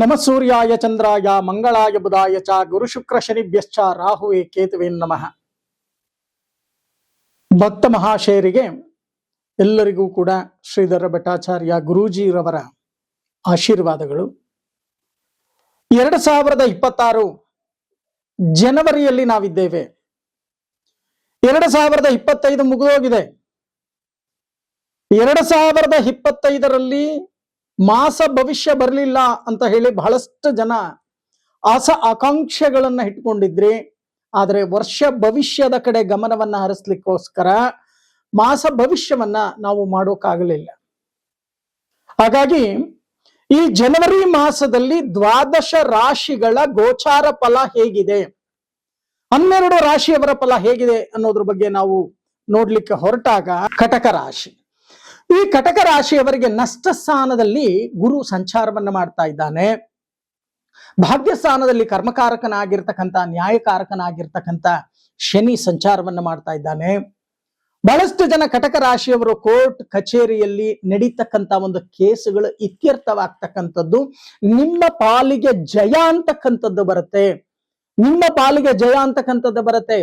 ನಮ ಸೂರ್ಯಾಯ ಚಂದ್ರಾಯ ಮಂಗಳಾಯ ಬುಧಾಯ ಚ ಗುರು ಶುಕ್ರ ಶನಿಭ್ಯಶ್ಚ ರಾಹುವೇ ಕೇತುವೇ ನಮಃ. ಭಕ್ತ ಮಹಾಶಯರಿಗೆ ಎಲ್ಲರಿಗೂ ಕೂಡ ಶ್ರೀಧರ ಭಟ್ಟಾಚಾರ್ಯ ಗುರೂಜಿರವರ ಆಶೀರ್ವಾದಗಳು. 2026 ಜನವರಿಯಲ್ಲಿ ನಾವಿದ್ದೇವೆ. 2025 ಮುಗಿದೋಗಿದೆ. 2025ರಲ್ಲಿ ಮಾಸ ಭವಿಷ್ಯ ಬರಲಿಲ್ಲ ಅಂತ ಹೇಳಿ ಬಹಳಷ್ಟು ಜನ ಆಕಾಂಕ್ಷೆಗಳನ್ನ ಇಟ್ಕೊಂಡಿದ್ರಿ. ಆದರೆ ವರ್ಷ ಭವಿಷ್ಯದ ಕಡೆ ಗಮನವನ್ನ ಹರಿಸ್ಲಿಕ್ಕೋಸ್ಕರ ಮಾಸ ಭವಿಷ್ಯವನ್ನ ನಾವು ಮಾಡೋಕ್ಕಾಗಲಿಲ್ಲ. ಹಾಗಾಗಿ ಈ ಜನವರಿ ಮಾಸದಲ್ಲಿ 12 ರಾಶಿಗಳ ಗೋಚಾರ ಫಲ ಹೇಗಿದೆ, 12 ರಾಶಿಯವರ ಫಲ ಹೇಗಿದೆ ಅನ್ನೋದ್ರ ಬಗ್ಗೆ ನಾವು ನೋಡ್ಲಿಕ್ಕೆ ಹೊರಟಾಗ, ಕಟಕ ರಾಶಿ, ಈ ಕಟಕ ರಾಶಿಯವರಿಗೆ ನಷ್ಟ ಸ್ಥಾನದಲ್ಲಿ ಗುರು ಸಂಚಾರವನ್ನ ಮಾಡ್ತಾ ಇದ್ದಾನೆ. ಭಾಗ್ಯ ಸ್ಥಾನದಲ್ಲಿ ಕರ್ಮಕಾರಕನಾಗಿರ್ತಕ್ಕಂಥ ನ್ಯಾಯಕಾರಕನಾಗಿರ್ತಕ್ಕಂಥ ಶನಿ ಸಂಚಾರವನ್ನ ಮಾಡ್ತಾ ಇದ್ದಾನೆ. ಬಹಳಷ್ಟು ಜನ ಕಟಕ ರಾಶಿಯವರು ಕೋರ್ಟ್ ಕಚೇರಿಯಲ್ಲಿ ನಡೀತಕ್ಕಂಥ ಒಂದು ಕೇಸುಗಳು ಇತ್ಯರ್ಥವಾಗ್ತಕ್ಕಂಥದ್ದು, ನಿಮ್ಮ ಪಾಲಿಗೆ ಜಯ ಅಂತಕ್ಕಂಥದ್ದು ಬರುತ್ತೆ. ನಿಮ್ಮ ಪಾಲಿಗೆ ಜಯ ಅಂತಕ್ಕಂಥದ್ದು ಬರುತ್ತೆ.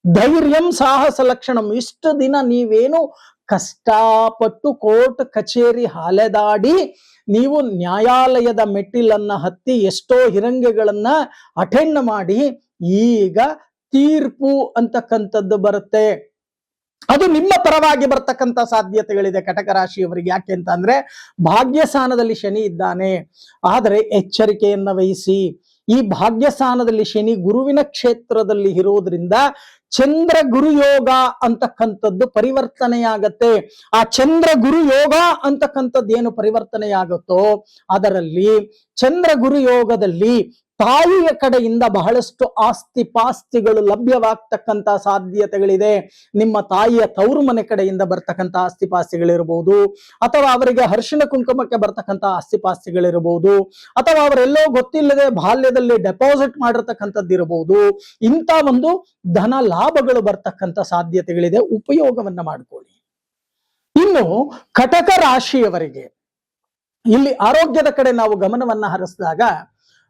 ಧೈರ್ಯಂ ಸಾಹಸ ಲಕ್ಷಣಂ. ಇಷ್ಟು ದಿನ ನೀವೇನು ಕಷ್ಟಪಟ್ಟು ಕೋರ್ಟ್ ಕಚೇರಿ ಅಲೆದಾಡಿ ನೀವು ನ್ಯಾಯಾಲಯದ ಮೆಟ್ಟಿಲನ್ನ ಹತ್ತಿ ಎಷ್ಟೋ ಹಿರಂಗೆಗಳನ್ನ ಅಟೆಂಡ್ ಮಾಡಿ ಈಗ ತೀರ್ಪು ಅಂತಕ್ಕಂಥದ್ದು ಬರುತ್ತೆ. ಅದು ನಿಮ್ಮ ಪರವಾಗಿ ಬರ್ತಕ್ಕಂಥ ಸಾಧ್ಯತೆಗಳಿದೆ ಕಟಕ ರಾಶಿಯವರಿಗೆ. ಯಾಕೆ ಅಂತ ಅಂದ್ರೆ ಭಾಗ್ಯ ಸ್ಥಾನದಲ್ಲಿ ಶನಿ ಇದ್ದಾನೆ. ಆದರೆ ಎಚ್ಚರಿಕೆಯನ್ನ ವಹಿಸಿ. ಈ ಭಾಗ್ಯ ಸ್ಥಾನದಲ್ಲಿ ಶನಿ ಗುರುವಿನ ಕ್ಷೇತ್ರದಲ್ಲಿ ಇರೋದ್ರಿಂದ ಚಂದ್ರ ಗುರು ಯೋಗ ಅಂತಕ್ಕಂಥದ್ದು ಪರಿವರ್ತನೆಯಾಗತ್ತೆ. ಆ ಚಂದ್ರ ಗುರು ಯೋಗ ಅಂತಕ್ಕಂಥದ್ದು ಏನು ಪರಿವರ್ತನೆಯಾಗುತ್ತೋ ಅದರಲ್ಲಿ ಚಂದ್ರ ಗುರು ಯೋಗದಲ್ಲಿ ತಾಯಿಯ ಕಡೆಯಿಂದ ಬಹಳಷ್ಟು ಆಸ್ತಿ ಪಾಸ್ತಿಗಳು ಲಭ್ಯವಾಗ್ತಕ್ಕಂಥ ಸಾಧ್ಯತೆಗಳಿದೆ. ನಿಮ್ಮ ತಾಯಿಯ ತವರು ಮನೆ ಕಡೆಯಿಂದ ಬರ್ತಕ್ಕಂಥ ಆಸ್ತಿ ಪಾಸ್ತಿಗಳಿರಬಹುದು, ಅಥವಾ ಅವರಿಗೆ ಅರಿಶಿಣ ಕುಂಕುಮಕ್ಕೆ ಬರ್ತಕ್ಕಂಥ ಆಸ್ತಿ ಪಾಸ್ತಿಗಳಿರಬಹುದು, ಅಥವಾ ಅವರೆಲ್ಲೋ ಗೊತ್ತಿಲ್ಲದೆ ಬಾಲ್ಯದಲ್ಲಿ ಡೆಪಾಸಿಟ್ ಮಾಡಿರ್ತಕ್ಕಂಥದ್ದು ಇರಬಹುದು. ಇಂಥ ಒಂದು ಧನ ಲಾಭಗಳು ಬರ್ತಕ್ಕಂಥ ಸಾಧ್ಯತೆಗಳಿದೆ. ಉಪಯೋಗವನ್ನ ಮಾಡಿಕೊಳ್ಳಿ. ಇನ್ನು ಕಟಕ ರಾಶಿಯವರಿಗೆ ಇಲ್ಲಿ ಆರೋಗ್ಯದ ಕಡೆ ನಾವು ಗಮನವನ್ನ ಹರಿಸಿದಾಗ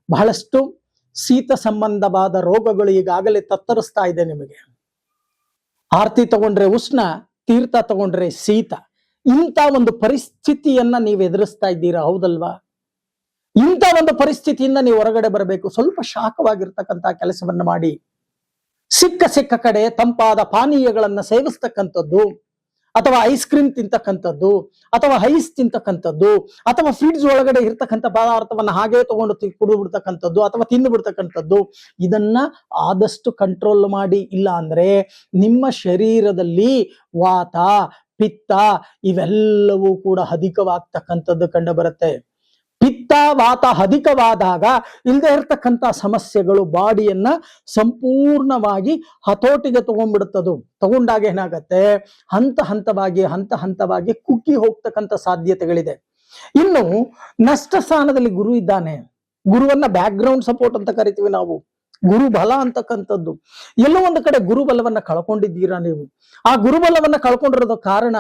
ಬಹಳಷ್ಟು ಶೀತ ಸಂಬಂಧವಾದ ರೋಗಗಳು ಈಗಾಗಲೇ ತತ್ತರಿಸ್ತಾ ಇದೆ ನಿಮಗೆ. ಆರತಿ ತಗೊಂಡ್ರೆ ಉಷ್ಣ, ತೀರ್ಥ ತಗೊಂಡ್ರೆ ಶೀತ. ಇಂಥ ಒಂದು ಪರಿಸ್ಥಿತಿಯನ್ನ ನೀವು ಎದುರಿಸ್ತಾ ಇದ್ದೀರಾ, ಹೌದಲ್ವಾ? ಇಂಥ ಒಂದು ಪರಿಸ್ಥಿತಿಯಿಂದ ನೀವು ಹೊರಗಡೆ ಬರಬೇಕು. ಸ್ವಲ್ಪ ಶಾಖವಾಗಿರ್ತಕ್ಕಂಥ ಕೆಲಸವನ್ನ ಮಾಡಿ. ಸಿಕ್ಕ ಕಡೆ ತಂಪಾದ ಪಾನೀಯಗಳನ್ನ ಸೇವಿಸ್ತಕ್ಕಂಥದ್ದು, ಅಥವಾ ಐಸ್ ಕ್ರೀಮ್ ತಿಂತಕ್ಕಂಥದ್ದು, ಅಥವಾ ಐಸ್ ತಿಂತಕ್ಕಂಥದ್ದು, ಅಥವಾ ಫ್ರಿಡ್ಜ್ ಒಳಗಡೆ ಇರ್ತಕ್ಕಂಥ ಪದಾರ್ಥವನ್ನ ಹಾಗೆ ತಗೊಂಡು ಕುಡಿದು ಬಿಡ್ತಕ್ಕಂಥದ್ದು, ಅಥವಾ ತಿಂದು ಬಿಡ್ತಕ್ಕಂಥದ್ದು, ಇದನ್ನ ಆದಷ್ಟು ಕಂಟ್ರೋಲ್ ಮಾಡಿ. ಇಲ್ಲ ಅಂದ್ರೆ ನಿಮ್ಮ ಶರೀರದಲ್ಲಿ ವಾತ, ಪಿತ್ತ ಇವೆಲ್ಲವೂ ಕೂಡ ಅಧಿಕವಾಗ್ತಕ್ಕಂಥದ್ದು ಕಂಡು ಬರುತ್ತೆ. ಪಿತ್ತ ವಾತ ಅಧಿಕವಾದಾಗ ಇಲ್ಲದೆ ಇರ್ತಕ್ಕಂಥ ಸಮಸ್ಯೆಗಳು ಬಾಡಿಯನ್ನ ಸಂಪೂರ್ಣವಾಗಿ ಹತೋಟಿಗೆ ತಗೊಂಡ್ಬಿಡುತ್ತದು. ತಗೊಂಡಾಗ ಏನಾಗತ್ತೆ, ಹಂತ ಹಂತವಾಗಿ ಕುಗ್ಗಿ ಹೋಗ್ತಕ್ಕಂಥ ಸಾಧ್ಯತೆಗಳಿದೆ. ಇನ್ನು ನಷ್ಟ ಸ್ಥಾನದಲ್ಲಿ ಗುರು ಇದ್ದಾನೆ. ಗುರುವನ್ನ ಬ್ಯಾಕ್ ಗ್ರೌಂಡ್ ಸಪೋರ್ಟ್ ಅಂತ ಕರಿತೀವಿ ನಾವು. ಗುರು ಬಲ ಅಂತಕ್ಕಂಥದ್ದು. ಎಲ್ಲೋ ಒಂದು ಕಡೆ ಗುರುಬಲವನ್ನ ಕಳ್ಕೊಂಡಿದ್ದೀರಾ ನೀವು. ಆ ಗುರುಬಲವನ್ನ ಕಳ್ಕೊಂಡಿರೋದ ಕಾರಣ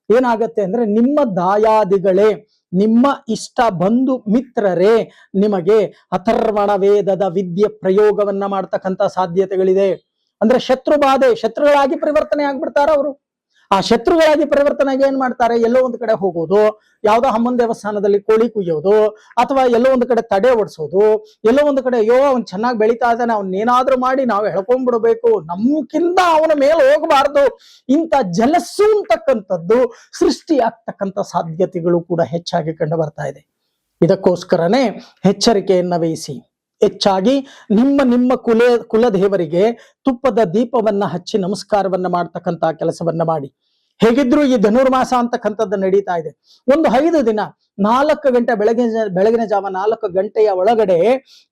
ಏನಾಗತ್ತೆ ಅಂದ್ರೆ ನಿಮ್ಮ ದಾಯಾದಿಗಳೇ, ನಿಮ್ಮ ಇಷ್ಟ ಬಂಧು ಮಿತ್ರರೇ ನಿಮಗೆ ಅಥರ್ವಣ ವೇದದ ವಿದ್ಯೆ ಪ್ರಯೋಗವನ್ನ ಮಾಡ್ತಕ್ಕಂಥ ಸಾಧ್ಯತೆಗಳಿದೆ. ಅಂದ್ರೆ ಶತ್ರು ಬಾಧೆ, ಶತ್ರುಗಳಾಗಿ ಪರಿವರ್ತನೆ ಆಗ್ಬಿಡ್ತಾರ ಅವರು. ಆ ಶತ್ರುಗಳಾಗಿ ಪರಿವರ್ತನೆಗೆ ಏನ್ ಮಾಡ್ತಾರೆ, ಎಲ್ಲೋ ಒಂದು ಕಡೆ ಹೋಗೋದು, ಯಾವ್ದೋ ಅಮ್ಮನ ದೇವಸ್ಥಾನದಲ್ಲಿ ಕೋಳಿ ಕುಯ್ಯೋದು, ಅಥವಾ ಎಲ್ಲೋ ಒಂದು ಕಡೆ ತಡೆ ಓಡಿಸೋದು, ಎಲ್ಲೋ ಒಂದು ಕಡೆ ಅಯ್ಯೋ ಅವ್ನು ಚೆನ್ನಾಗಿ ಬೆಳೀತಾ ಇದ್ದಾನೆ, ಅವ್ನೇನಾದ್ರೂ ಮಾಡಿ ನಾವು ಎಳ್ಕೊಂಡ್ಬಿಡ್ಬೇಕು, ನಮ್ಗಿಂತ ಅವನ ಮೇಲೆ ಹೋಗಬಾರ್ದು, ಇಂಥ ಜಲಸ್ಸು ಅಂತಕ್ಕಂಥದ್ದು ಸೃಷ್ಟಿ ಆಗ್ತಕ್ಕಂಥ ಸಾಧ್ಯತೆಗಳು ಕೂಡ ಹೆಚ್ಚಾಗಿ ಕಂಡು ಬರ್ತಾ ಇದೆ. ಇದಕ್ಕೋಸ್ಕರನೇ ಎಚ್ಚರಿಕೆಯನ್ನ ವಹಿಸಿ. ಹೆಚ್ಚಾಗಿ ನಿಮ್ಮ ಕುಲದೇವರಿಗೆ ತುಪ್ಪದ ದೀಪವನ್ನ ಹಚ್ಚಿ ನಮಸ್ಕಾರವನ್ನ ಮಾಡ್ತಕ್ಕಂಥ ಕೆಲಸವನ್ನ ಮಾಡಿ. ಹೇಗಿದ್ರು ಈ ಧನುರ್ಮಾಸ ಅಂತಕ್ಕಂಥದ್ದು ನಡೀತಾ ಇದೆ. ಒಂದು 5 ದಿನ 4 ಗಂಟೆ ಬೆಳಗಿನ ಜಾವ 4 ಗಂಟೆಯ ಒಳಗಡೆ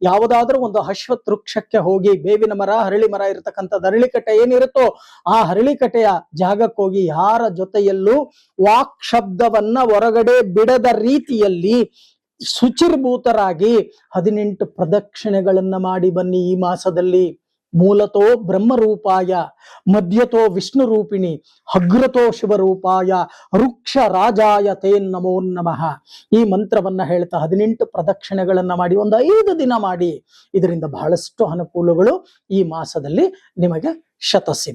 ಯಾವುದಾದ್ರೂ ಒಂದು ಅಶ್ವತ್ಥ ವೃಕ್ಷಕ್ಕೆ ಹೋಗಿ, ಬೇವಿನ ಮರ, ಹರಳಿ ಮರ ಇರತಕ್ಕಂಥದ್ದು, ಹರಳಿಕಟ್ಟೆ ಏನಿರುತ್ತೋ ಆ ಹರಳಿಕಟ್ಟೆಯ ಜಾಗಕ್ಕೆ ಹೋಗಿ ಯಾರ ಜೊತೆಯಲ್ಲೂ ವಾಕ್ ಶಬ್ದವನ್ನ ಹೊರಗಡೆ ಬಿಡದ ರೀತಿಯಲ್ಲಿ ಶುಚಿರ್ಭೂತರಾಗಿ 18 ಪ್ರದಕ್ಷಿಣೆಗಳನ್ನ ಮಾಡಿ ಬನ್ನಿ. ಈ ಮಾಸದಲ್ಲಿ ಮೂಲತೋ ಬ್ರಹ್ಮರೂಪಾಯ, ಮಧ್ಯತೋ ವಿಷ್ಣು ರೂಪಿಣಿ, ಅಗ್ರತೋ ಶಿವರೂಪಾಯ, ವೃಕ್ಷ ರಾಜಾಯ ತೇ ನಮೋ ನಮಃ. ಈ ಮಂತ್ರವನ್ನ ಹೇಳ್ತಾ 18 ಪ್ರದಕ್ಷಿಣೆಗಳನ್ನ ಮಾಡಿ ಒಂದು 5 ದಿನ ಮಾಡಿ. ಇದರಿಂದ ಬಹಳಷ್ಟು ಅನುಕೂಲಗಳು ಈ ಮಾಸದಲ್ಲಿ ನಿಮಗೆ ಶತಸಿದ್ಧ.